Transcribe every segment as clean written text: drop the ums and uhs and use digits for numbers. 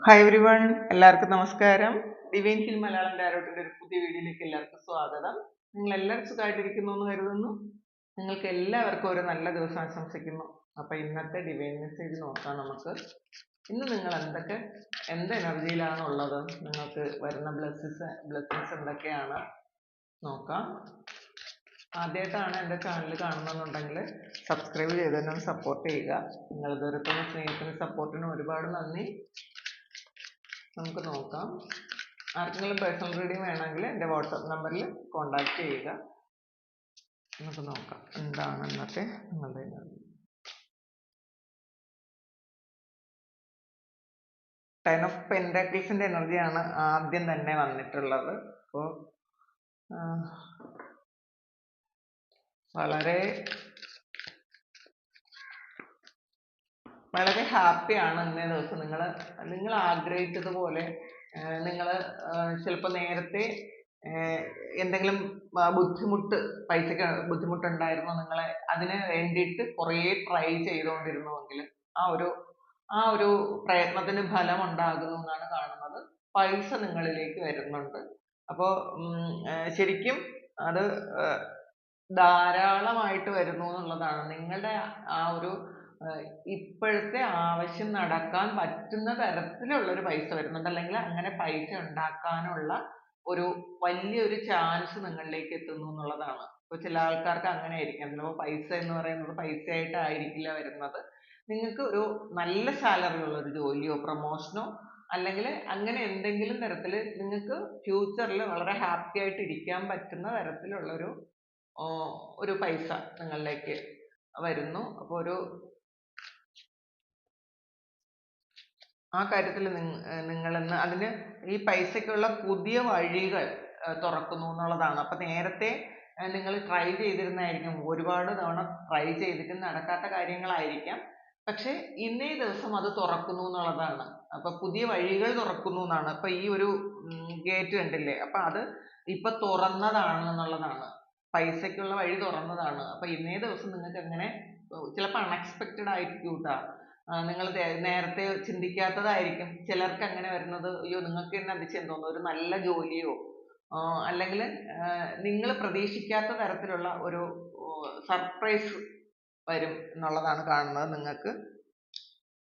Hi every one, എല്ലാവർക്കും നമസ്കാരം. Divine hill Malayalam ടാരോട്ടിന്റെ ഒരു പുതിയ വീഡിയോയിലേക്ക് എല്ലാവർക്കും സ്വാഗതം. നിങ്ങൾ എല്ലാവരും സുഖമായിട്ടിരിക്കുന്നു എന്ന് കരുതുന്നു. നിങ്ങൾക്ക് എല്ലാവർക്കും ഒരു നല്ല ദിവസം ആശംസിക്കുന്നു. അപ്പൊ ഇന്നത്തെ ഡിവൈൻ മെസ്സേജ് നോക്കാം നമുക്ക്. ഇന്ന് നിങ്ങൾ എന്ത് എനർജിയിലാണ് ഉള്ളത്, നിങ്ങൾക്ക് വരുന്ന ബ്ലെസ്സിങ്സ് എന്തൊക്കെയാണ് നോക്കാം. ആദ്യമായിട്ടാണ് എൻ്റെ ചാനൽ കാണുന്നുണ്ടെങ്കിൽ സബ്സ്ക്രൈബ് ചെയ്ത് തന്നെ സപ്പോർട്ട് ചെയ്യുക. നിങ്ങൾ ഇതുവരെത്തുന്ന സ്നേഹത്തിനും സപ്പോർട്ടിനും ഒരുപാട് നന്ദി. നമുക്ക് നോക്കാം. ആർക്കെങ്കിലും പേഴ്സണൽ റീഡിംഗ് വേണമെങ്കിൽ എൻ്റെ വാട്സപ്പ് നമ്പറിൽ കോൺടാക്ട് ചെയ്യുക. നമുക്ക് നോക്കാം എന്താണ് ഇന്നത്തെ നിങ്ങളുടെ എനർജി. 10 ഓഫ് പെൻറ്റാക്കിൾസിൻ്റെ എനർജിയാണ് ആദ്യം തന്നെ വന്നിട്ടുള്ളത്. അപ്പോൾ വളരെ വളരെ ഹാപ്പിയാണ് ഇന്നേ ദിവസം. നിങ്ങൾ ആഗ്രഹിച്ചതുപോലെ നിങ്ങൾ ചിലപ്പോൾ നേരത്തെ എന്തെങ്കിലും പൈസയ്ക്ക് ബുദ്ധിമുട്ടുണ്ടായിരുന്നു, നിങ്ങളെ അതിന് വേണ്ടിയിട്ട് കുറേ ട്രൈ ചെയ്തുകൊണ്ടിരുന്നുവെങ്കിൽ ആ ഒരു പ്രയത്നത്തിന് ഫലം ഉണ്ടാകുന്നു എന്നാണ് കാണുന്നത്. പൈസ നിങ്ങളിലേക്ക് വരുന്നുണ്ട്. അപ്പോൾ ശരിക്കും അത് ധാരാളമായിട്ട് വരുന്നു എന്നുള്ളതാണ്. നിങ്ങളുടെ ആ ഒരു ഇപ്പോഴത്തെ ആവശ്യം നടക്കാൻ പറ്റുന്ന തരത്തിലുള്ള ഒരു പൈസ വരുന്നുണ്ട്, അല്ലെങ്കിൽ അങ്ങനെ പൈസ ഉണ്ടാക്കാനുള്ള ഒരു വലിയൊരു ചാൻസ് നിങ്ങളിലേക്ക് എത്തുന്നു എന്നുള്ളതാണ്. ഇപ്പൊ ചില ആൾക്കാർക്ക് അങ്ങനെ ആയിരിക്കാം. ചിലപ്പോൾ പൈസ എന്ന് പറയുന്നത് പൈസയായിട്ടായിരിക്കില്ല വരുന്നത്. നിങ്ങൾക്ക് ഒരു നല്ല സാലറി ഉള്ള ഒരു ജോലിയോ പ്രൊമോഷനോ അല്ലെങ്കിൽ അങ്ങനെ എന്തെങ്കിലും തരത്തിൽ നിങ്ങൾക്ക് ഫ്യൂച്ചറിൽ വളരെ ഹാപ്പി ആയിട്ട് ഇരിക്കാൻ പറ്റുന്ന തരത്തിലുള്ള ഒരു പൈസ നിങ്ങളിലേക്ക് വരുന്നു. അപ്പോൾ ആ കാര്യത്തിൽ നിങ്ങളിന്ന് അതിന് ഈ പൈസയ്ക്കുള്ള പുതിയ വഴികൾ തുറക്കുന്നു എന്നുള്ളതാണ്. അപ്പൊ നേരത്തെ നിങ്ങൾ ട്രൈ ചെയ്തിരുന്നായിരിക്കും, ഒരുപാട് തവണ ട്രൈ ചെയ്തിട്ട് നടക്കാത്ത കാര്യങ്ങളായിരിക്കാം. പക്ഷെ ഇന്നേ ദിവസം അത് തുറക്കുന്നു എന്നുള്ളതാണ്. അപ്പൊ പുതിയ വഴികൾ തുറക്കുന്നു എന്നാണ്. അപ്പൊ ഈ ഒരു ഗേറ്റ് കണ്ടില്ലേ, അപ്പൊ അത് ഇപ്പൊ തുറന്നതാണ് എന്നുള്ളതാണ്. പൈസയ്ക്കുള്ള വഴി തുറന്നതാണ്. അപ്പൊ ഇന്നേ ദിവസം നിങ്ങൾക്ക് അങ്ങനെ ചിലപ്പോൾ അൺഎക്സ്പെക്റ്റഡ് ആയിരിക്കും കേട്ടോ. നിങ്ങൾ നേരത്തെ ചിന്തിക്കാത്തതായിരിക്കും ചിലർക്ക് അങ്ങനെ വരുന്നത്. അയ്യോ, നിങ്ങൾക്ക് തന്നെ അതിശയം തോന്നും, ഒരു നല്ല ജോലിയോ അല്ലെങ്കിൽ നിങ്ങൾ പ്രതീക്ഷിക്കാത്ത തരത്തിലുള്ള ഒരു സർപ്രൈസ് വരും എന്നുള്ളതാണ് കാണുന്നത് നിങ്ങൾക്ക്.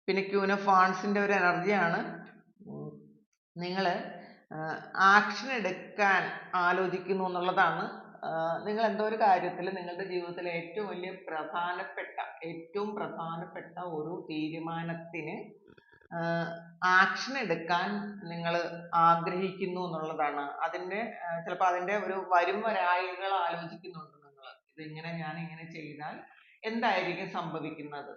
പിന്നെ ക്യൂൻ ഓഫ് വാൺസിന്റെ ഒരു എനർജിയാണ്. നിങ്ങൾ ആക്ഷൻ എടുക്കാൻ ആലോചിക്കുന്നു എന്നുള്ളതാണ്. നിങ്ങൾ എന്തോ ഒരു കാര്യത്തിൽ നിങ്ങളുടെ ജീവിതത്തിലെ ഏറ്റവും പ്രധാനപ്പെട്ട ഒരു തീരുമാനത്തിന് ആക്ഷൻ എടുക്കാൻ നിങ്ങൾ ആഗ്രഹിക്കുന്നു എന്നുള്ളതാണ്. ചിലപ്പോൾ അതിന്റെ ഒരു വരും വരായികൾ ആലോചിക്കുന്നുണ്ട് നിങ്ങൾ. ഞാൻ ഇങ്ങനെ ചെയ്താൽ എന്തായിരിക്കും സംഭവിക്കുന്നത്,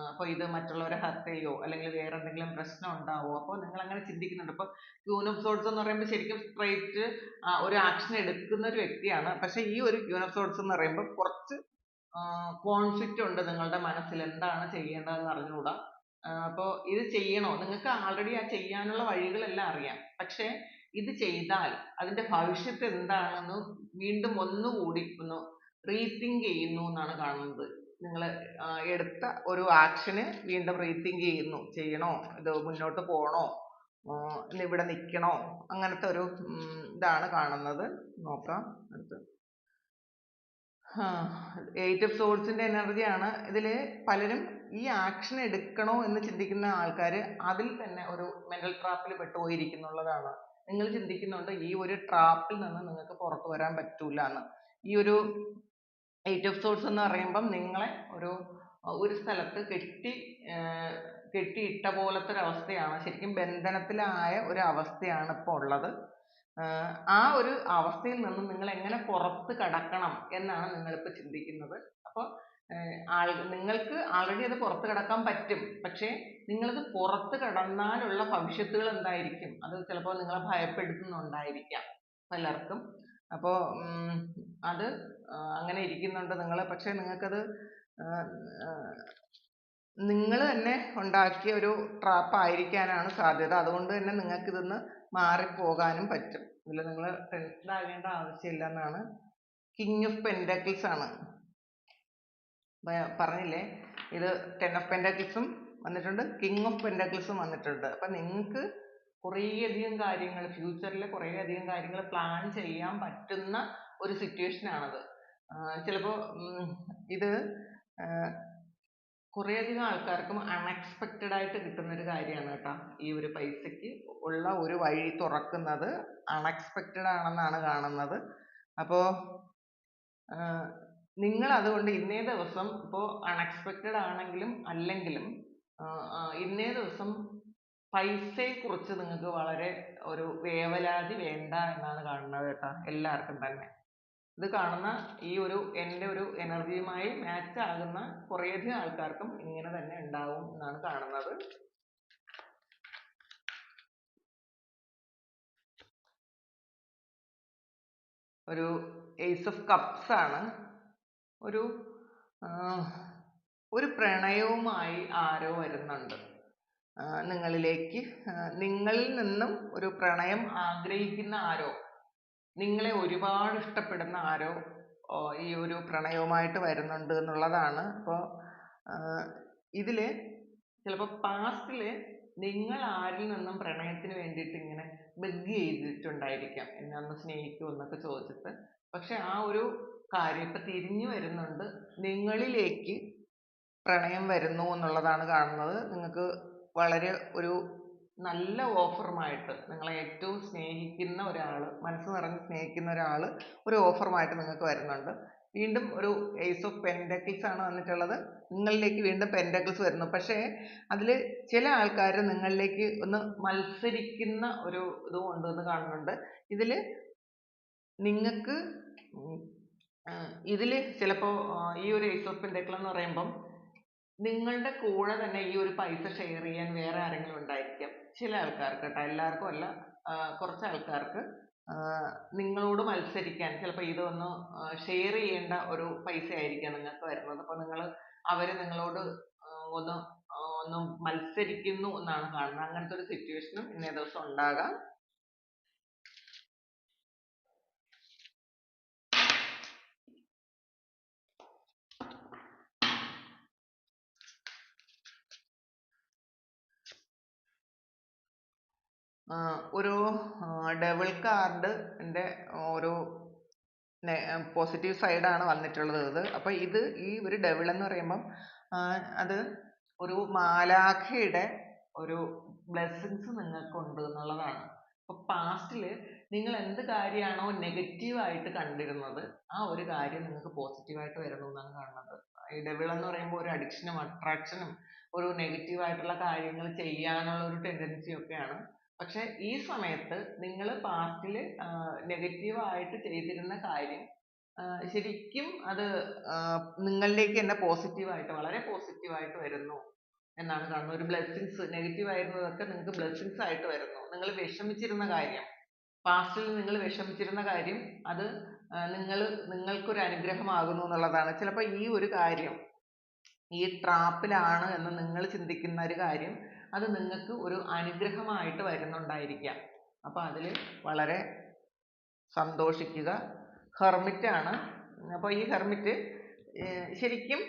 അപ്പോൾ ഇത് മറ്റുള്ളവരെ ഹർട്ട് ചെയ്യോ അല്ലെങ്കിൽ വേറെ എന്തെങ്കിലും പ്രശ്നം ഉണ്ടാവോ, അപ്പോൾ നിങ്ങൾ അങ്ങനെ ചിന്തിക്കുന്നുണ്ട്. അപ്പോൾ ക്യൂൻ ഓഫ് സോർഡ്സ് എന്ന് പറയുമ്പോൾ ശരിക്കും സ്ട്രൈറ്റ് ഒരു ആക്ഷൻ എടുക്കുന്ന ഒരു വ്യക്തിയാണ്. പക്ഷെ ഈ ഒരു ക്യൂൻ ഓഫ് സോർഡ്സ് എന്ന് പറയുമ്പോൾ കുറച്ച് കോൺഫ്ലിക്റ്റ് ഉണ്ട് നിങ്ങളുടെ മനസ്സിൽ, എന്താണ് ചെയ്യേണ്ടതെന്ന് അറിഞ്ഞുകൂടാ. അപ്പോൾ ഇത് ചെയ്യണോ, നിങ്ങൾക്ക് ആൾറെഡി ആ ചെയ്യാനുള്ള വഴികളെല്ലാം അറിയാം. പക്ഷെ ഇത് ചെയ്താൽ അതിന്റെ ഭവിഷ്യത്ത് എന്താണെന്ന് വീണ്ടും ഒന്നുകൂടി ഒന്ന് റീതിങ്ക് ചെയ്യുന്നു എന്നാണ് കാണുന്നത്. നിങ്ങൾ എടുത്ത ഒരു ആക്ഷന് വീണ്ടും റീതിങ്ക് ചെയ്യുന്നു. ചെയ്യണോ, ഇത് മുന്നോട്ട് പോകണോ, ഇവിടെ നിൽക്കണോ, അങ്ങനത്തെ ഒരു ഇതാണ് കാണുന്നത്. നോക്കാം അടുത്ത്. 8 ഓഫ് സോർഡ്സിന്റെ എനർജിയാണ്. ഇതിൽ പലരും ഈ ആക്ഷൻ എടുക്കണോ എന്ന് ചിന്തിക്കുന്ന ആൾക്കാർ അതിൽ തന്നെ ഒരു മെന്റൽ ട്രാപ്പിൽ പെട്ടുപോയിരിക്കുന്നുള്ളതാണ്. നിങ്ങൾ ചിന്തിക്കുന്നുണ്ട് ഈ ഒരു ട്രാപ്പിൽ നിന്ന് നിങ്ങൾക്ക് പുറത്തു വരാൻ പറ്റൂല എന്ന്. ഈ ഒരു 8 ഓഫ് സോർഡ്സ് എന്ന് പറയുമ്പം നിങ്ങളെ ഒരു സ്ഥലത്ത് കെട്ടിയിട്ട പോലത്തെ ഒരു അവസ്ഥയാണ്. ശരിക്കും ബന്ധനത്തിലായ ഒരു അവസ്ഥയാണ് ഇപ്പോൾ ഉള്ളത്. ആ ഒരു അവസ്ഥയിൽ നിന്നും നിങ്ങൾ എങ്ങനെ പുറത്ത് കടക്കണം എന്നാണ് നിങ്ങളിപ്പോൾ ചിന്തിക്കുന്നത്. അപ്പോൾ നിങ്ങൾക്ക് ആൾറെഡി അത് പുറത്ത് കടക്കാൻ പറ്റും. പക്ഷേ നിങ്ങളത് പുറത്ത് കടന്നാലുള്ള ഭവിഷ്യത്തുകൾ എന്തായിരിക്കും, അത് ചിലപ്പോൾ നിങ്ങളെ ഭയപ്പെടുത്തുന്നുണ്ടായിരിക്കാം പലർക്കും. അപ്പോൾ അത് അങ്ങനെ ഇരിക്കുന്നുണ്ട് നിങ്ങൾ. പക്ഷെ നിങ്ങൾക്കത് നിങ്ങൾ തന്നെ ഉണ്ടാക്കിയ ഒരു ട്രാപ്പ് ആയിരിക്കാനാണ് സാധ്യത. അതുകൊണ്ട് തന്നെ നിങ്ങൾക്ക് ഇതിന്ന് മാറിപ്പോകാനും പറ്റും. ഇതിൽ നിങ്ങൾ ടെൻഷൻ ആകേണ്ട ആവശ്യമില്ല എന്നാണ്. കിങ് ഓഫ് പെൻറ്റാക്കിൾസ് ആണ് പറഞ്ഞില്ലേ. ഇത് 10 ഓഫ് പെൻറ്റാക്കിൾസും വന്നിട്ടുണ്ട്, കിങ് ഓഫ് പെന്റക്കിൾസും വന്നിട്ടുണ്ട്. അപ്പൊ നിങ്ങൾക്ക് കുറേയധികം കാര്യങ്ങൾ ഫ്യൂച്ചറിൽ കുറേയധികം കാര്യങ്ങൾ പ്ലാൻ ചെയ്യാൻ പറ്റുന്ന ഒരു സിറ്റുവേഷൻ ആണത്. ചിലപ്പോൾ ഇത് കുറേയധികം ആൾക്കാർക്കും അൺഎക്സ്പെക്റ്റഡ് ആയിട്ട് കിട്ടുന്ന ഒരു കാര്യമാണ് കേട്ടോ. ഈ ഒരു പൈസയ്ക്ക് ഉള്ള ഒരു വഴി തുറക്കുന്നത് അൺഎക്സ്പെക്റ്റഡ് ആണെന്നാണ് കാണുന്നത്. അപ്പോൾ നിങ്ങൾ അതുകൊണ്ട് ഇന്നേ ദിവസം ഇപ്പോൾ അൺഎക്സ്പെക്റ്റഡ് ആണെങ്കിലും അല്ലെങ്കിലും ഇന്നേ ദിവസം പൈസയെ കുറിച്ച് നിങ്ങൾക്ക് വളരെ ഒരു വേവലാതി വേണ്ട എന്നാണ് കാണുന്നത് കേട്ടോ, എല്ലാവർക്കും തന്നെ. ഇത് കാണുന്ന ഈ ഒരു എൻ്റെ ഒരു എനർജിയുമായി മാച്ച് ആകുന്ന കുറേയധികം ആൾക്കാർക്കും ഇങ്ങനെ തന്നെ ഉണ്ടാവും എന്നാണ് കാണുന്നത്. ഒരു ഏസ് ഓഫ് കപ്സ് ആണ്. ഒരു പ്രണയവുമായി ആരോ വരുന്നുണ്ട് നിങ്ങളിലേക്ക്. നിങ്ങളിൽ നിന്നും ഒരു പ്രണയം ആഗ്രഹിക്കുന്ന ആരോ, നിങ്ങളെ ഒരുപാട് ഇഷ്ടപ്പെടുന്ന ആരോ ഈ ഒരു പ്രണയവുമായിട്ട് വരുന്നുണ്ട് എന്നുള്ളതാണ്. അപ്പോൾ ഇതില് ചിലപ്പോൾ പാസ്റ്റില് നിങ്ങൾ ആരിൽ നിന്നും പ്രണയത്തിന് വേണ്ടിയിട്ട് ഇങ്ങനെ ബെഗ് ചെയ്തിട്ടുണ്ടായിരിക്കാം, എന്നെ ഒന്ന് സ്നേഹിക്കൂ എന്നൊക്കെ ചോദിച്ചിട്ട്. പക്ഷെ ആ ഒരു കാര്യം ഇപ്പൊ തിരിഞ്ഞു വരുന്നുണ്ട്, നിങ്ങളിലേക്ക് പ്രണയം വരുന്നു എന്നുള്ളതാണ് കാണുന്നത്. നിങ്ങൾക്ക് വളരെ ഒരു നല്ല ഓഫറുമായിട്ട്, നിങ്ങളെ ഏറ്റവും സ്നേഹിക്കുന്ന ഒരാൾ, മനസ്സ് നിറഞ്ഞ് സ്നേഹിക്കുന്ന ഒരാൾ ഒരു ഓഫറുമായിട്ട് നിങ്ങൾക്ക് വരുന്നുണ്ട്. വീണ്ടും ഒരു ഏസ് ഓഫ് പെൻഡക്കിൾസ് ആണ് വന്നിട്ടുള്ളത്. നിങ്ങളിലേക്ക് വീണ്ടും പെൻഡക്കിൾസ് വരുന്നു. പക്ഷേ അതിൽ ചില ആൾക്കാർ നിങ്ങളിലേക്ക് ഒന്ന് മത്സരിക്കുന്ന ഒരു ഇതും ഉണ്ടെന്ന് കാണുന്നുണ്ട്. ഇതിൽ നിങ്ങൾക്ക് ഇതിൽ ചിലപ്പോൾ ഈ ഒരു ഏസ് ഓഫ് പെൻഡക്കിൾ എന്ന് പറയുമ്പം നിങ്ങളുടെ കൂടെ തന്നെ ഈ ഒരു പൈസ ഷെയർ ചെയ്യാൻ വേറെ ആരെങ്കിലും ഉണ്ടായിരിക്കാം. ചില ആൾക്കാർക്ക് കേട്ടോ, എല്ലാവർക്കും അല്ല, കുറച്ച് ആൾക്കാർക്ക് നിങ്ങളോട് മത്സരിക്കാൻ ചിലപ്പോൾ ഇതൊന്ന് ഷെയർ ചെയ്യേണ്ട ഒരു പൈസ ആയിരിക്കാം നിങ്ങൾക്ക് വരുന്നത്. അപ്പോൾ അവര് നിങ്ങളോട് ഒന്ന് ഒന്ന് മത്സരിക്കുന്നു എന്നാണ് കാണുന്നത്. അങ്ങനത്തെ ഒരു സിറ്റുവേഷനും ഇന്നേ ദിവസം ഉണ്ടാകാം. ഒരു ഡബിൾ കാർഡിന്റെ ഒരു പോസിറ്റീവ് സൈഡാണ് വന്നിട്ടുള്ളത്. അപ്പൊ ഈ ഒരു ഡെവിൾ എന്ന് പറയുമ്പം അത് ഒരു മാലാഖയുടെ ഒരു ബ്ലെസ്സിങ്സ് നിങ്ങൾക്കുണ്ട് എന്നുള്ളതാണ്. അപ്പൊ പാസ്റ്റില് നിങ്ങൾ എന്ത് കാര്യമാണോ നെഗറ്റീവ് ആയിട്ട് കണ്ടിരുന്നത്, ആ ഒരു കാര്യം നിങ്ങൾക്ക് പോസിറ്റീവായിട്ട് വരുന്നു എന്നാണ് കാണുന്നത്. ഈ ഡെവിൾ എന്ന് പറയുമ്പോൾ ഒരു അഡിക്ഷനും അട്രാക്ഷനും ഒരു നെഗറ്റീവ് ആയിട്ടുള്ള കാര്യങ്ങൾ ചെയ്യാനുള്ള ഒരു ടെൻഡൻസി ഒക്കെയാണ്. പക്ഷെ ഈ സമയത്ത് നിങ്ങൾ പാസ്റ്റിൽ നെഗറ്റീവ് ആയിട്ട് ചെയ്തിരുന്ന കാര്യം ശരിക്കും അത് നിങ്ങളിലേക്ക് തന്നെ പോസിറ്റീവായിട്ട്, വളരെ പോസിറ്റീവായിട്ട് വരുന്നു എന്നാണ് കാണുന്നത്. ഒരു ബ്ലെസ്സിങ്സ്, നെഗറ്റീവ് ആയിരുന്നതൊക്കെ നിങ്ങൾക്ക് ബ്ലെസ്സിങ്സ് ആയിട്ട് വരുന്നു. നിങ്ങൾ വിഷമിച്ചിരുന്ന കാര്യം, പാസ്റ്റിൽ നിങ്ങൾ വിഷമിച്ചിരുന്ന കാര്യം, അത് നിങ്ങൾക്കൊരു അനുഗ്രഹമാകുന്നു എന്നുള്ളതാണ്. ചിലപ്പോൾ ഈ ഒരു കാര്യം ഈ ട്രാപ്പിലാണ് എന്ന് നിങ്ങൾ ചിന്തിക്കുന്ന ഒരു കാര്യം, അത് നിങ്ങൾക്ക് ഒരു അനുഗ്രഹമായിട്ട് വരുന്നുണ്ടായിരിക്കാം. അപ്പൊ അതിൽ വളരെ സന്തോഷിക്കുക. ഹെർമിറ്റ് ആണ്. അപ്പോൾ ഈ ഹെർമിറ്റ് ശരിക്കും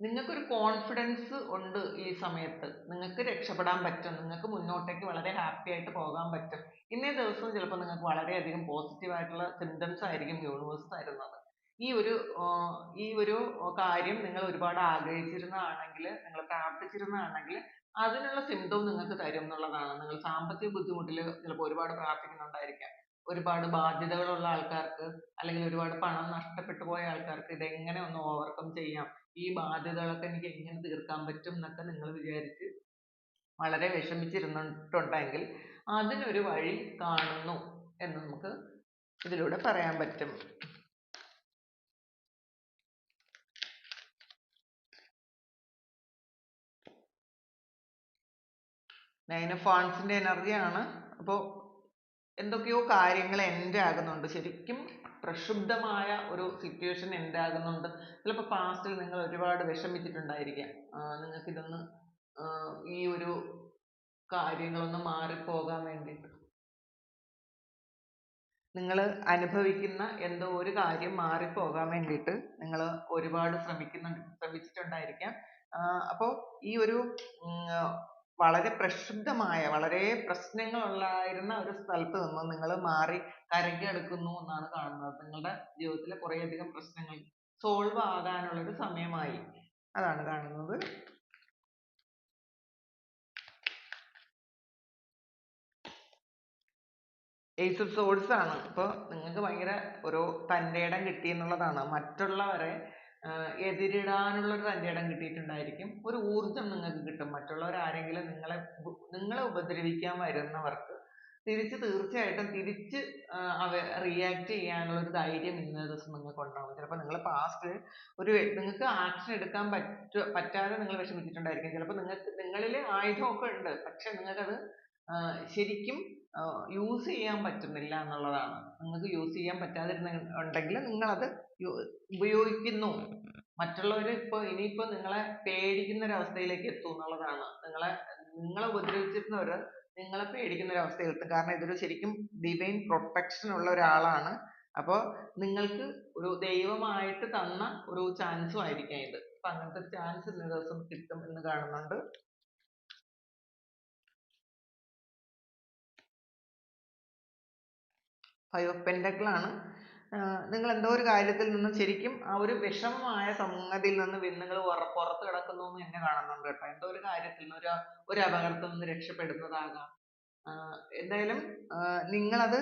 നിങ്ങൾക്കൊരു കോൺഫിഡൻസ് ഉണ്ട്. ഈ സമയത്ത് നിങ്ങൾക്ക് രക്ഷപ്പെടാൻ പറ്റും, നിങ്ങൾക്ക് മുന്നോട്ടേക്ക് വളരെ ഹാപ്പി ആയിട്ട് പോകാൻ പറ്റും. ഇന്നേ ദിവസം ചിലപ്പോൾ നിങ്ങൾക്ക് വളരെയധികം പോസിറ്റീവ് ആയിട്ടുള്ള സിംറ്റംസ് ആയിരിക്കും യൂണിവേഴ്സ് തരുന്നത്. ഈ ഒരു കാര്യം നിങ്ങൾ ഒരുപാട് ആഗ്രഹിച്ചിരുന്നതാണെങ്കിൽ, നിങ്ങൾ പ്രാർത്ഥിച്ചിരുന്നതാണെങ്കിൽ അതിനുള്ള സിംറ്റം നിങ്ങൾക്ക് തരും എന്നുള്ളതാണ്. നിങ്ങൾ സാമ്പത്തിക ബുദ്ധിമുട്ടിൽ ചിലപ്പോൾ ഒരുപാട് പ്രാർത്ഥിക്കുന്നുണ്ടായിരിക്കാം. ഒരുപാട് ബാധ്യതകളുള്ള ആൾക്കാർക്ക്, അല്ലെങ്കിൽ ഒരുപാട് പണം നഷ്ടപ്പെട്ടു പോയ ആൾക്കാർക്ക് ഇതെങ്ങനെ ഒന്ന് ഓവർകം ചെയ്യാം, ഈ ബാധ്യതകളൊക്കെ എനിക്ക് എങ്ങനെ തീർക്കാൻ പറ്റും എന്നൊക്കെ നിങ്ങൾ വിചാരിച്ച് വളരെ വിഷമിച്ചിരുന്നിട്ടുണ്ടെങ്കിൽ അതിനൊരു വഴി കാണുന്നു എന്ന് നമുക്ക് ഇതിലൂടെ പറയാൻ പറ്റും. നൈൻ ഓഫ് വാൺസിന്റെ എനർജിയാണ്. അപ്പോൾ എന്തൊക്കെയോ കാര്യങ്ങൾ എൻഡ് ആകുന്നുണ്ട്. ശരിക്കും പ്രക്ഷുബ്ധമായ ഒരു സിറ്റുവേഷൻ എൻഡ് ആകുന്നുണ്ട്. ചിലപ്പോൾ പാസ്റ്റിൽ നിങ്ങൾ ഒരുപാട് വിഷമിച്ചിട്ടുണ്ടായിരിക്കാം. നിങ്ങൾക്കിതൊന്ന് ഈ ഒരു കാര്യങ്ങളൊന്ന് മാറിപ്പോകാൻ വേണ്ടിയിട്ട് നിങ്ങൾ അനുഭവിക്കുന്ന എന്തോ ഒരു കാര്യം മാറിപ്പോകാൻ വേണ്ടിയിട്ട് നിങ്ങൾ ഒരുപാട് ശ്രമിച്ചിട്ടുണ്ടായിരിക്കാം. അപ്പോൾ ഈ ഒരു വളരെ പ്രക്ഷുബ്ധമായ വളരെ പ്രശ്നങ്ങളുള്ളായിരുന്ന ഒരു സ്ഥലത്ത് നിന്ന് നിങ്ങൾ മാറി കരയ്ക്ക് അടുക്കുന്നു എന്നാണ് കാണുന്നത്. നിങ്ങളുടെ ജീവിതത്തിലെ കുറേയധികം പ്രശ്നങ്ങൾ solve ആകാനുള്ള ഒരു സമയമായി അതാണ് കാണുന്നത്. Ace of Swords ആണ്. അപ്പോൾ നിങ്ങൾക്ക് ഭയങ്കര ഒരു തന്റേടം കിട്ടി എന്നുള്ളതാണ്. മറ്റുള്ളവരെ എതിരിടാനുള്ള ഒരു തന്റേടം കിട്ടിയിട്ടുണ്ടായിരിക്കും. ഒരു ഊർജം നിങ്ങൾക്ക് കിട്ടും. മറ്റുള്ളവർ ആരെങ്കിലും നിങ്ങളെ ഉപദ്രവിക്കാൻ വരുന്നവർക്ക് തിരിച്ച് തീർച്ചയായിട്ടും തിരിച്ച് react ചെയ്യാനുള്ള ഒരു ധൈര്യം ഇന്നേ ദിവസം നിങ്ങൾക്ക് ഉണ്ടാവും. ചിലപ്പോൾ നിങ്ങൾ past നിങ്ങൾക്ക് action എടുക്കാൻ പറ്റാതെ നിങ്ങൾ വിഷമിച്ചിട്ടുണ്ടായിരിക്കും. ചിലപ്പോൾ നിങ്ങളിൽ ആയുധമൊക്കെ ഉണ്ട്. പക്ഷെ നിങ്ങൾക്കത് ശരിക്കും use ചെയ്യാൻ പറ്റുന്നില്ല എന്നുള്ളതാണ്. നിങ്ങൾക്ക് use ചെയ്യാൻ പറ്റാതിരുന്നുണ്ടെങ്കിൽ നിങ്ങൾ അത് ഉപയോഗിക്കുന്നു. മറ്റുള്ളവർ ഇനിയിപ്പോ നിങ്ങളെ പേടിക്കുന്ന ഒരു അവസ്ഥയിലേക്ക് എത്തും എന്നുള്ളതാണ്. നിങ്ങളെ ഉപദ്രവിച്ചിരുന്നവർ നിങ്ങളെ പേടിക്കുന്ന ഒരു അവസ്ഥയിൽ എത്തും. കാരണം ഇതൊരു ശരിക്കും divine protection ഉള്ള ഒരാളാണ്. അപ്പോൾ നിങ്ങൾക്ക് ഒരു ദൈവമായിട്ട് തന്ന ഒരു chance ഉം ആയിരിക്കാം ഇത്. അപ്പൊ അങ്ങനത്തെ ഒരു chance ഇന്നേ ദിവസം കിട്ടും എന്ന് കാണുന്നുണ്ട്. Five of Pentacle ആണ്. നിങ്ങൾ എന്തോ ഒരു കാര്യത്തിൽ നിന്നും ശരിക്കും ആ ഒരു വിഷമമായ സംഗതിയിൽ നിന്ന് നിങ്ങൾ പുറത്ത് കിടക്കുന്നു എന്ന് തന്നെ കാണുന്നുണ്ട് കേട്ടോ. എന്തോ ഒരു കാര്യത്തിൽ നിന്ന് ഒരു അപകടത്തിൽ നിന്ന് രക്ഷപ്പെടുന്നതാകാം. എന്തായാലും നിങ്ങളത്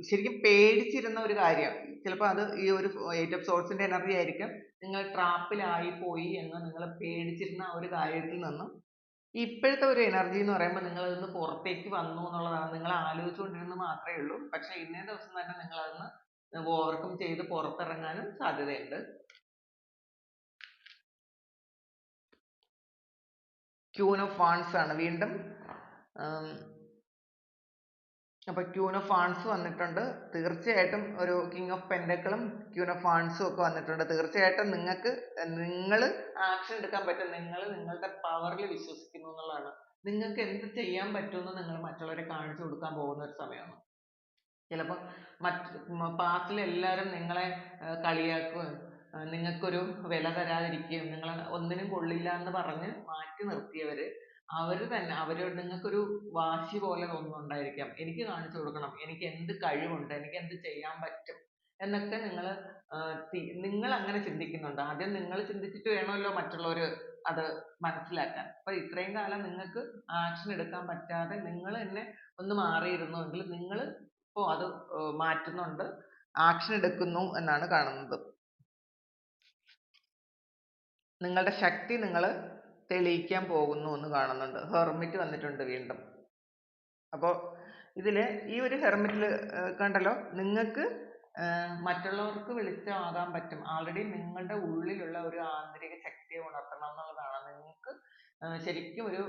ശരിക്കും പേടിച്ചിരുന്ന ഒരു കാര്യം ചിലപ്പോൾ അത് ഈ ഒരു Eight of Swords ന്റെ energy ആയിരിക്കും. നിങ്ങൾ trap ലായി പോയി എന്ന് നിങ്ങൾ പേടിച്ചിരുന്ന ആ ഒരു കാര്യത്തിൽ നിന്നും ഇപ്പോഴത്തെ ഒരു energy എന്ന് പറയുമ്പോൾ നിങ്ങൾ അതിൽ നിന്ന് പുറത്തേക്ക് വന്നു എന്നുള്ളതാണ്. നിങ്ങൾ ആലോചിച്ചുകൊണ്ടിരുന്നത് മാത്രമേ ഉള്ളൂ. പക്ഷെ ഇന്നേ ദിവസം തന്നെ നിങ്ങൾ അതിൽ നിന്ന് overcome ചെയ്ത് പുറത്തിറങ്ങാനും സാധ്യതയുണ്ട്. Queen of Wands ആണ് വീണ്ടും. അപ്പോൾ Queen of Wands വന്നിട്ടുണ്ട്. തീർച്ചയായിട്ടും ഒരു King of Pentacle ഉം Queen of Wands ഉം ഒക്കെ വന്നിട്ടുണ്ട്. തീർച്ചയായിട്ടും നിങ്ങൾ action എടുക്കാൻ പറ്റും. നിങ്ങൾ നിങ്ങളുടെ power ൽ വിശ്വസിക്കുന്നു എന്നുള്ളതാണ്. നിങ്ങൾക്ക് എന്ത് ചെയ്യാൻ പറ്റുമെന്ന് നിങ്ങൾ മറ്റുള്ളവരെ കാണിച്ചു കൊടുക്കാൻ പോകുന്ന ഒരു സമയമാണ്. ചിലപ്പോൾ past ൽ എല്ലാവരും നിങ്ങളെ കളിയാക്കുകയും നിങ്ങൾക്കൊരു വില തരാതിരിക്കുകയും നിങ്ങൾ ഒന്നിനും കൊള്ളില്ല എന്ന് പറഞ്ഞ് മാറ്റി നിർത്തിയവര് അവര് തന്നെ നിങ്ങൾക്കൊരു വാശി പോലെ തോന്നുന്നുണ്ടായിരിക്കാം. എനിക്ക് കാണിച്ചു കൊടുക്കണം, എനിക്ക് എന്ത് കഴിവുണ്ട്, എനിക്ക് എന്ത് ചെയ്യാൻ പറ്റും എന്നൊക്കെ നിങ്ങൾ അങ്ങനെ ചിന്തിക്കുന്നുണ്ട്. ആദ്യം നിങ്ങൾ ചിന്തിച്ചിട്ട് വേണമല്ലോ മറ്റുള്ളവര് അത് മനസ്സിലാക്കാൻ. അപ്പൊ ഇത്രയും കാലം നിങ്ങൾക്ക് action എടുക്കാൻ പറ്റാതെ നിങ്ങൾ തന്നെ ഒന്ന് മാറിയിരുന്നുവെങ്കിൽ നിങ്ങൾ ഇപ്പോ അത് മാറ്റുന്നുണ്ട്, action എടുക്കുന്നു എന്നാണ് കാണുന്നത്. നിങ്ങളുടെ ശക്തി നിങ്ങൾ തെളിയിക്കാൻ പോകുന്നു എന്ന് കാണുന്നുണ്ട്. Hermit വന്നിട്ടുണ്ട് വീണ്ടും. അപ്പോൾ ഇതില് ഈ ഒരു Hermit ൽ കണ്ടല്ലോ, നിങ്ങൾക്ക് മറ്റുള്ളവർക്ക് വെളിച്ചമാകാൻ പറ്റും. already നിങ്ങളുടെ ഉള്ളിലുള്ള ഒരു ആന്തരിക ശക്തിയെ ഉണർത്തണം എന്നുള്ളതാണ്. നിങ്ങൾക്ക് ശരിക്കും ഒരു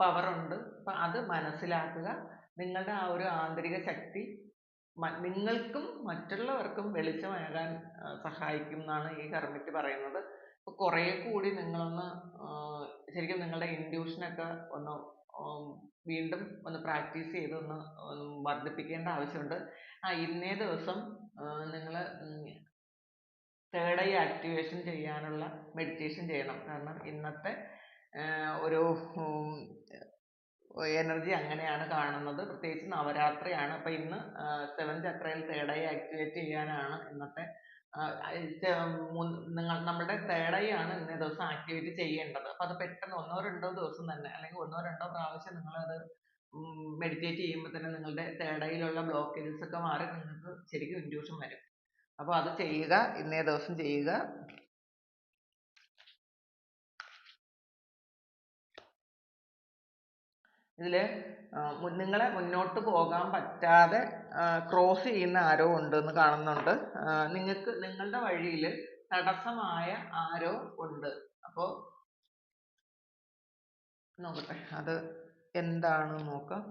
power ഉണ്ട്. അപ്പൊ അത് മനസ്സിലാക്കുക. നിങ്ങളുടെ ആ ഒരു ആന്തരിക ശക്തി നിങ്ങൾക്കും മറ്റുള്ളവർക്കും വെളിച്ചമാകാൻ സഹായിക്കും എന്നാണ് ഈ Hermit പറയുന്നത്. അപ്പൊ കുറേ കൂടി നിങ്ങളൊന്ന് ശരിക്കും നിങ്ങളുടെ intuition ഒക്കെ ഒന്ന് വീണ്ടും ഒന്ന് practice ചെയ്ത് ഒന്ന് വർദ്ധിപ്പിക്കേണ്ട ആവശ്യമുണ്ട്. ഇന്നേ ദിവസം നിങ്ങൾ third eye activation ചെയ്യാനുള്ള meditation ചെയ്യണം. കാരണം ഇന്നത്തെ ഒരു energy അങ്ങനെയാണ് കാണുന്നത്. പ്രത്യേകിച്ച് നവരാത്രിയാണ്. അപ്പൊ ഇന്ന് seventh chakra യിൽ third eye activate ചെയ്യാനാണ് ഇന്നത്തെ നമ്മുടെ third eye ആണ് ഇന്നേ ദിവസം activate ചെയ്യേണ്ടത്. അപ്പൊ അത് പെട്ടെന്ന് ഒന്നോ രണ്ടോ ദിവസം തന്നെ അല്ലെങ്കിൽ ഒന്നോ രണ്ടോ പ്രാവശ്യം നിങ്ങൾ അത് meditate ചെയ്യുമ്പോൾ തന്നെ നിങ്ങളുടെ third eye ലുള്ള blockages ഒക്കെ മാറി നിങ്ങൾക്ക് ശരിക്കും intuition വരും. അപ്പൊ അത് ചെയ്യുക, ഇന്നേ ദിവസം ചെയ്യുക. ഇതില് നിങ്ങളെ മുന്നോട്ട് പോകാൻ പറ്റാതെ cross ചെയ്യുന്ന ആരോ ഉണ്ടെന്ന് കാണുന്നുണ്ട്. നിങ്ങളുടെ വഴിയിൽ തടസ്സമായ ആരോ ഉണ്ട്. അപ്പോ നോക്കട്ടെ അത് എന്താണെന്ന് നോക്കാം.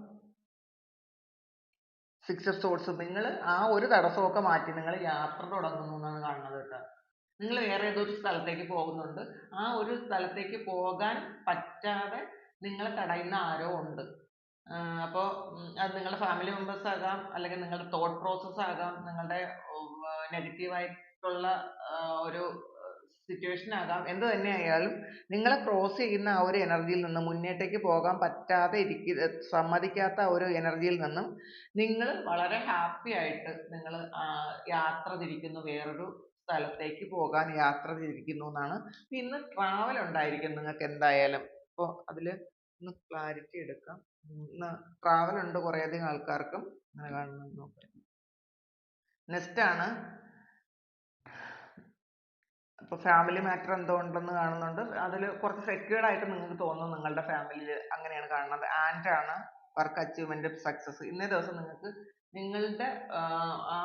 Six of Swords. നിങ്ങൾ ആ ഒരു തടസ്സമൊക്കെ മാറ്റി നിങ്ങൾ യാത്ര തുടങ്ങുന്നു എന്നാണ് കാണുന്നത് കേട്ടോ. നിങ്ങൾ വേറെ ഏതോ ഒരു സ്ഥലത്തേക്ക് പോകുന്നുണ്ട്. ആ ഒരു സ്ഥലത്തേക്ക് പോകാൻ പറ്റാതെ നിങ്ങളെ തടയുന്ന ആരോ ഉണ്ട്. അപ്പോൾ അത് നിങ്ങളുടെ family members ആകാം, അല്ലെങ്കിൽ നിങ്ങളുടെ thought process ആകാം, നിങ്ങളുടെ negative ആയിട്ടുള്ള ഒരു സിറ്റുവേഷൻ ആകാം, എന്ത് തന്നെ ആയാലും നിങ്ങളെ ക്രോസ് ചെയ്യുന്ന ആ ഒരു എനർജിയിൽ നിന്ന് മുന്നേട്ടേക്ക് പോകാൻ പറ്റാതെ സമ്മതിക്കാത്ത ആ ഒരു എനർജിയിൽ നിന്നും നിങ്ങൾ വളരെ ഹാപ്പി ആയിട്ട് നിങ്ങൾ യാത്ര തിരിക്കുന്നു, വേറൊരു സ്ഥലത്തേക്ക് പോകാൻ യാത്ര തിരിക്കുന്നു എന്നാണ്. ഇന്ന് ട്രാവൽ ഉണ്ടായിരിക്കും നിങ്ങൾക്ക് എന്തായാലും. അപ്പോൾ അതിൽ ഒന്ന് ക്ലാരിറ്റി എടുക്കാം. ഇന്ന് ട്രാവൽ ഉണ്ട് കുറേയധികം ആൾക്കാർക്കും. അങ്ങനെ കാണുന്നത് നോക്കാം. നെക്സ്റ്റ് ആണ് ഇപ്പൊ ഫാമിലി മാറ്റർ എന്തോ ഉണ്ടെന്ന് കാണുന്നുണ്ട്. അതിൽ കുറച്ച് സെക്യൂർഡ് ആയിട്ട് നിങ്ങൾക്ക് തോന്നുന്നു നിങ്ങളുടെ ഫാമിലിയിൽ, അങ്ങനെയാണ് കാണുന്നത്. ആൻഡ് ആണ് വർക്ക് അച്ചീവ്മെന്റ് സക്സസ്. ഇന്നേ ദിവസം നിങ്ങൾക്ക് നിങ്ങളുടെ ആ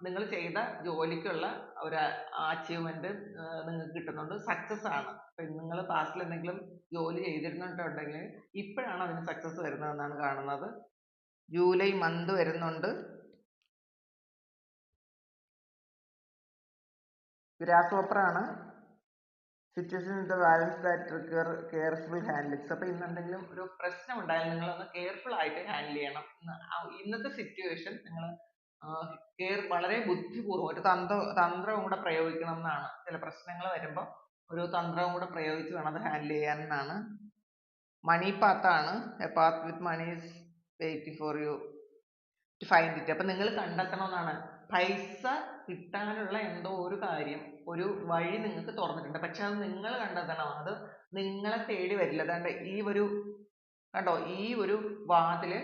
നിങ്ങൾ ചെയ്ത ജോലിക്കുള്ള ഒരു അച്ചീവ്മെന്റ് നിങ്ങൾക്ക് കിട്ടുന്നുണ്ട്, സക്സസ് ആണ്. ഇപ്പൊ നിങ്ങൾ പാസ്റ്റിൽ എന്തെങ്കിലും ജോലി ചെയ്തിരുന്നിട്ടുണ്ടെങ്കിൽ ഇപ്പോഴാണ് അതിന് സക്സസ് വരുന്നതെന്നാണ് കാണുന്നത്. ജൂലൈ മന്ത് വരുന്നുണ്ട്. ഗ്രാസ് ഹോപ്പർ ആണ്. Situation in the balance that require careful handlings. അപ്പൊ ഇന്ന് എന്തെങ്കിലും ഒരു പ്രശ്നം ഉണ്ടായാൽ നിങ്ങളൊന്ന് കെയർഫുൾ ആയിട്ട് ഹാൻഡിൽ ചെയ്യണം. ഇന്നത്തെ സിറ്റുവേഷൻ നിങ്ങൾ വളരെ ബുദ്ധിപൂർവ്വം ഒരു തന്ത്രവും കൂടെ പ്രയോഗിക്കണം എന്നാണ്. ചില പ്രശ്നങ്ങൾ വരുമ്പോൾ ഒരു തന്ത്രവും കൂടെ പ്രയോഗിച്ച് വേണം അത് ഹാൻഡിൽ ചെയ്യാൻ എന്നാണ്. മണി പാത്താണ്. A path with money is waiting for you to find it. അപ്പൊ നിങ്ങൾ കണ്ടെത്തണമെന്നാണ്. പൈസ കിട്ടാനുള്ള എന്തോ ഒരു കാര്യം, ഒരു വഴി നിങ്ങൾക്ക് തുറന്നിട്ടുണ്ട്. പക്ഷെ അത് നിങ്ങൾ കണ്ടെത്തണം. അത് നിങ്ങളെ തേടി വരില്ല. അതാണ്ട് ഈ ഒരു കണ്ടോ, ഈ ഒരു വാതില്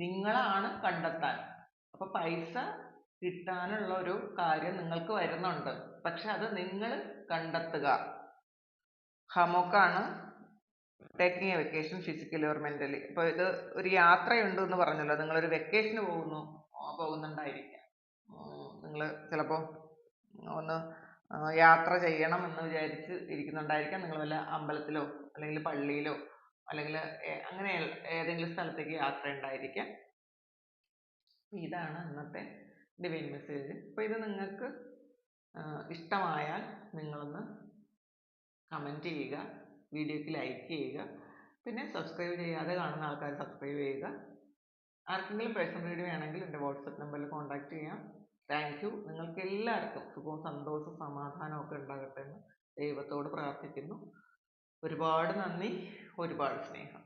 നിങ്ങളാണ് കണ്ടെത്താൻ. അപ്പൊ പൈസ കിട്ടാനുള്ള ഒരു കാര്യം നിങ്ങൾക്ക് വരുന്നുണ്ട്. പക്ഷെ അത് നിങ്ങൾ കണ്ടെത്തുക. ഹമോക്കാണ്. Taking a vacation physically or mentally. അപ്പൊ ഇത് ഒരു യാത്രയുണ്ട് എന്ന് പറഞ്ഞല്ലോ. നിങ്ങളൊരു വെക്കേഷന് പോകുന്നുണ്ടായിരിക്കാം. നിങ്ങൾ ചിലപ്പോൾ ഒന്ന് യാത്ര ചെയ്യണം എന്ന് വിചാരിച്ച് ഇരിക്കുന്നുണ്ടായിരിക്കാം. നിങ്ങൾ വല്ല അമ്പലത്തിലോ അല്ലെങ്കിൽ പള്ളിയിലോ അല്ലെങ്കിൽ അങ്ങനെ ഏതെങ്കിലും സ്ഥലത്തേക്ക് യാത്ര ഉണ്ടായിരിക്കാം. ഇതാണ് ഇന്നത്തെ ഡിവൈൻ മെസ്സേജ്. അപ്പോൾ ഇത് നിങ്ങൾക്ക് ഇഷ്ടമായാൽ നിങ്ങളൊന്ന് കമൻറ്റ് ചെയ്യുക, വീഡിയോക്ക് ലൈക്ക് ചെയ്യുക, പിന്നെ സബ്സ്ക്രൈബ് ചെയ്യാതെ കാണുന്ന ആൾക്കാർ സബ്സ്ക്രൈബ് ചെയ്യുക. ആർക്കെങ്കിലും പേഴ്സണൽ റീഡിംഗ് വേണമെങ്കിൽ എൻ്റെ വാട്സപ്പ് നമ്പറിൽ കോൺടാക്ട് ചെയ്യാം. Thank you. നിങ്ങൾക്ക് എല്ലാവർക്കും സുഖവും സന്തോഷവും സമാധാനവും ഒക്കെ ഉണ്ടാകട്ടെ എന്ന് ദൈവത്തോട് പ്രാർത്ഥിക്കുന്നു. ഒരുപാട് നന്ദി, ഒരുപാട് സ്നേഹം.